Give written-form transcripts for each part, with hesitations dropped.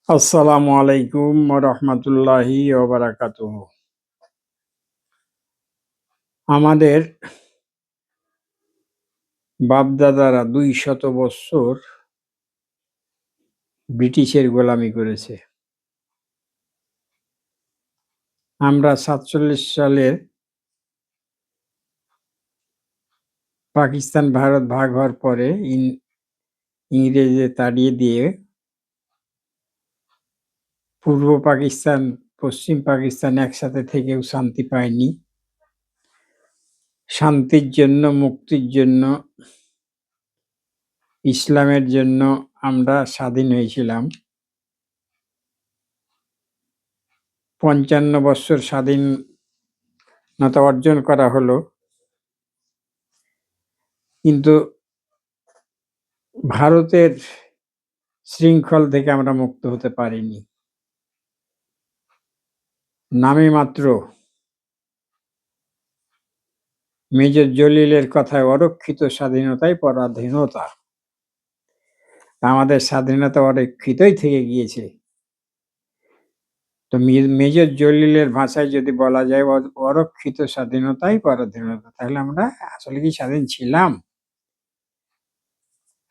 আসসালামু আলাইকুম রহমতুল্লাহি ওবারাকাতুহু। আমাদের বাপদাদারা ২০০ বৎসর ব্রিটিশের গোলামি করেছে। আমরা ৪৭ সালের পাকিস্তান ভারত ভাগ হওয়ার পরে ইংরেজদের তাড়িয়ে দিয়ে পূর্ব পাকিস্তান পশ্চিম পাকিস্তান একসাথে থেকেও শান্তি পায়নি। শান্তির জন্য, মুক্তির জন্য, ইসলামের জন্য আমরা স্বাধীন হয়েছিলাম। ৫৫ বৎসর স্বাধীনতা অর্জন করা হলো, কিন্তু ভারতের শৃঙ্খল থেকে আমরা মুক্ত হতে পারিনি। নামে মাত্র মেজর জলিলের কথায় অরক্ষিত স্বাধীনতাই পরাধীনতা। আমাদের স্বাধীনতা অরক্ষিতই থেকে গিয়েছে। তো মেজর জলিলের ভাষায় যদি বলা যায় অরক্ষিত স্বাধীনতাই পরাধীনতা, তাহলে আমরা আসলে কি স্বাধীন ছিলাম?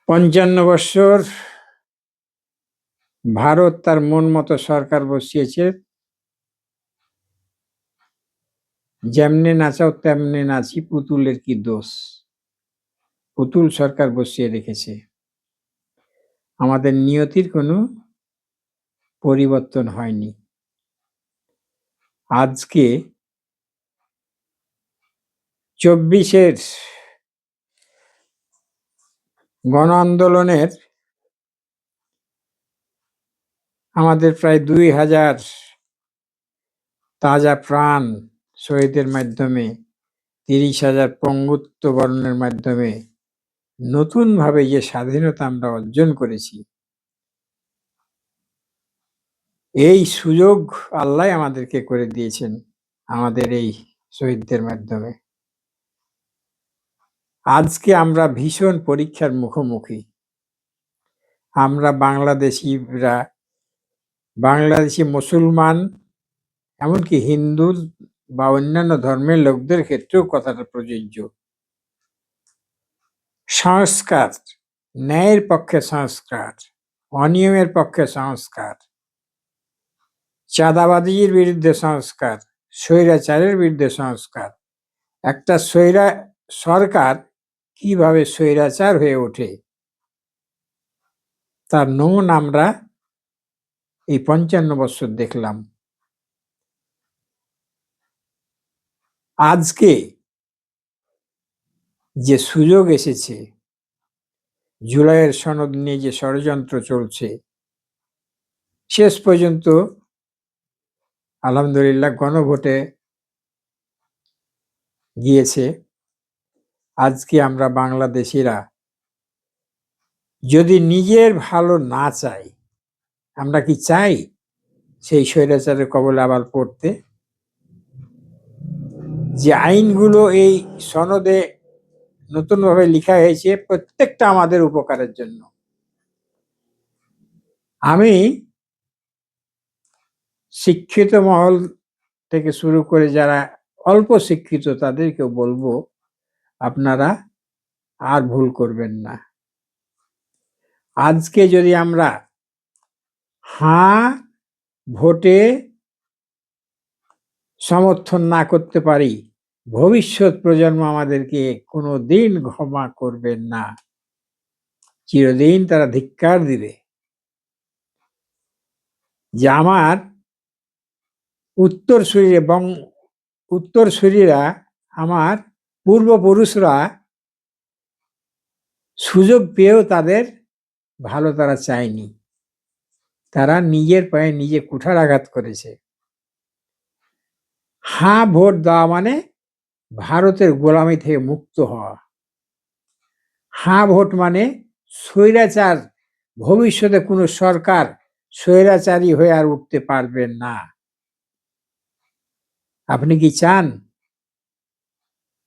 ৫৫ বৎসর ভারত তার মন মতো সরকার বসিয়েছে, যেমনে নাচাও তেমনে নাচি, পুতুলের কি দোষ। পুতুল সরকার বসিয়ে রেখেছে। আমাদের নিয়তির কোনো পরিবর্তন হয়নি। আজকে ২৪-এর গণ আন্দোলনের আমাদের প্রায় ২,০০০ তাজা প্রাণ শহীদের মাধ্যমে, ৩০,০০০ পঙ্গুত্ব বরণের মাধ্যমে নতুনভাবে যে স্বাধীনতা আমরা অর্জন করেছি, এই সুযোগ আল্লাহ আমাদেরকে করে দিয়েছেন আমাদের এই শহীদদের মাধ্যমে। আজকে আমরা ভীষণ পরীক্ষার মুখোমুখি। আমরা বাংলাদেশিরা, বাংলাদেশি মুসলমান, এমনকি হিন্দু বা অন্যান্য ধর্মের লোকদের ক্ষেত্রেও কথাটা প্রযোজ্য। সংস্কার, ন্যায়ের পক্ষে সংস্কার, অনিয়মের পক্ষে সংস্কার, চাঁদাবাজির বিরুদ্ধে সংস্কার, স্বৈরাচারের বিরুদ্ধে সংস্কার। একটা সরকার কিভাবে স্বৈরাচার হয়ে ওঠে তার নমুনা আমরা এই ৫৫ বৎসর দেখলাম। আজকে যে সুযোগ এসেছে, জুলাইয়ের সনদ নিয়ে যে ষড়যন্ত্র চলছে, শেষ পর্যন্ত আলহামদুলিল্লাহ গণভোটে গিয়েছে। আজকে আমরা বাংলাদেশিরা যদি নিজের ভালো না চাই, আমরা কি চাই সেই স্বৈরাচারের কবলে আবার পড়তে? যে আইনগুলো এই সনদে নতুনভাবে লেখা হয়েছে, প্রত্যেকটা আমাদের উপকারের জন্য। আমি শিক্ষিত মহল থেকে শুরু করে যারা অল্প শিক্ষিত তাদেরকেও বলবো, আপনারা আর ভুল করবেন না। আজকে যদি আমরা হ্যাঁ ভোটে সমর্থন না করতে পারি, ভবিষ্যৎ প্রজন্ম আমাদেরকে কোনোদিন ক্ষমা করবেন না, চিরদিন তারা ধিক্কার দিবে। যে আমার উত্তরসূরিরা, আমার পূর্বপুরুষরা সুযোগ পেয়েও তাদের ভালো তারা চায়নি। তারা নিজের পায়ে নিজে কুঠারাঘাত করেছে। হ্যাঁ ভোট দেওয়া মানে ভারতের গোলামি থেকে মুক্ত হওয়া। হ্যাঁ ভোট মানে স্বৈরাচার, ভবিষ্যতে কোনো সরকার স্বৈরাচারী হয়ে আর উঠতে পারবেন না। আপনি কি চান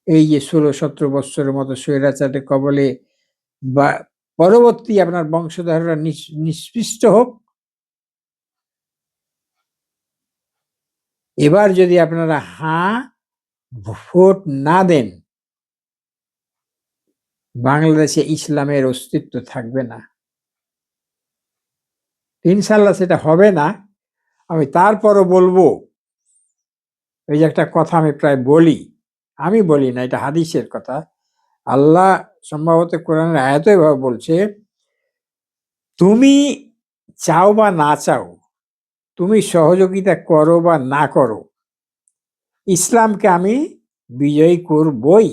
এই যে ১৬-১৭ বৎসরের মতো স্বৈরাচারের কবলে বা পরবর্তী আপনার বংশধররা নিষ্পৃষ্ট হোক। এবার যদি আপনারা হ্যাঁ ভোট না দেন, বাংলাদেশে ইসলামের অস্তিত্ব থাকবে না। ইনশাল্লাহ সেটা হবে না। আমি তারপরও বলবো, এই যে একটা কথা আমি প্রায় বলি, আমি বলি না, এটা হাদিসের কথা। আল্লাহ সম্ভবত কোরআনের আয়াতে এভাবে বলছে, তুমি চাও বা না চাও, তুমি সহযোগিতা করো বা না করো, ইসলামকে আমি বিজয়ী করবই।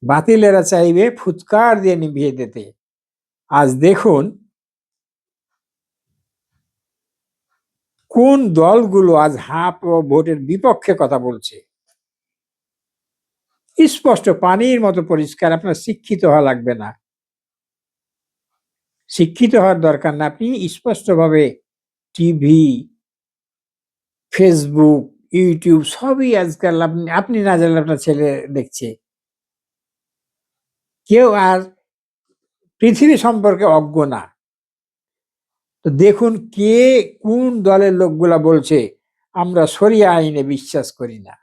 বাতিলেরা চাইবে ফুৎকার দিয়ে নিভিয়ে দিতে। আজ দেখুন কোন দলগুলো আজ হাফ ও ভোটের বিপক্ষে কথা বলছে। স্পষ্ট পানির মতো পরিষ্কার। আপনার শিক্ষিত হওয়া লাগবে না, শিক্ষিত হওয়ার দরকার না। আপনি স্পষ্টভাবে টিভি, ফেসবুক, ইউটিউব সবই আজকাল আপনি না জানলে আপনার ছেলে দেখছে। কেউ আর পৃথিবী সম্পর্কে অজ্ঞ না। তো দেখুন কে কোন দলের লোকগুলা বলছে আমরা শরিয়া আইনে বিশ্বাস করি না।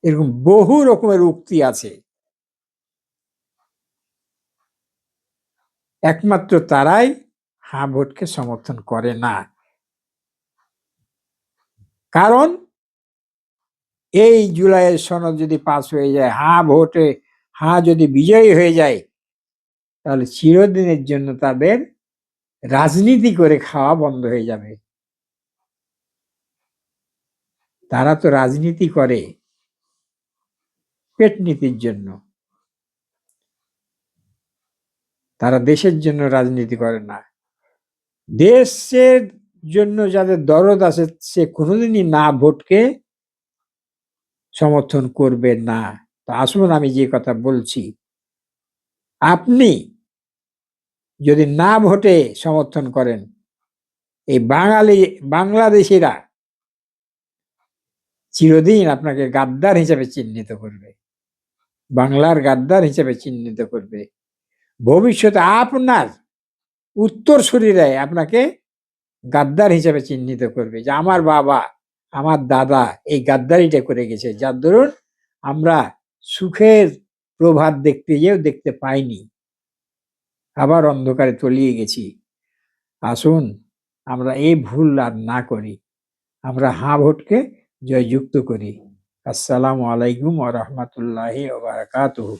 এরকম বহু রকমের উক্তি আছে। একমাত্র তারাই হ্যাঁ ভোটকে সমর্থন করে না। কারণ এই জুলাইয়ের সনদ যদি পাস হয়ে যায়, হ্যাঁ ভোটে হ্যাঁ যদি বিজয়ী হয়ে যায়, তাহলে চিরদিনের জন্য তাদের রাজনীতি করে খাওয়া বন্ধ হয়ে যাবে। তারা তো রাজনীতি করে পেট নীতির জন্য, তারা দেশের জন্য রাজনীতি করে না। দেশের জন্য যাদের দরদ আছে সে কোনোদিনই না ভোটকে সমর্থন করবে না। তো আসুন আমি যে কথা বলছি, আপনি যদি না ভোটে সমর্থন করেন, এই বাংলাদেশিরা চিরদিন আপনাকে গাদ্দার হিসেবে চিহ্নিত করবে, বাংলার গাদ্দার হিসেবে চিহ্নিত করবে। ভবিষ্যতে আপনার উত্তরসূরিরাই আপনাকে গাদ্দার হিসেবে চিহ্নিত করবে, যে আমার বাবা আমার দাদা এই গাদ্দারিটা করে গেছে, যার দরুন আমরা সুখের প্রভাত দেখতে যেও দেখতে পাইনি, আবার অন্ধকারে তলিয়ে গেছি। আসুন আমরা এই ভুল আর না করি, আমরা হ্যাঁ ভোটকে জয়যুক্ত করি। আসসালামু আলাইকুম ওয়া রাহমাতুল্লাহি ওয়া বারাকাতুহু।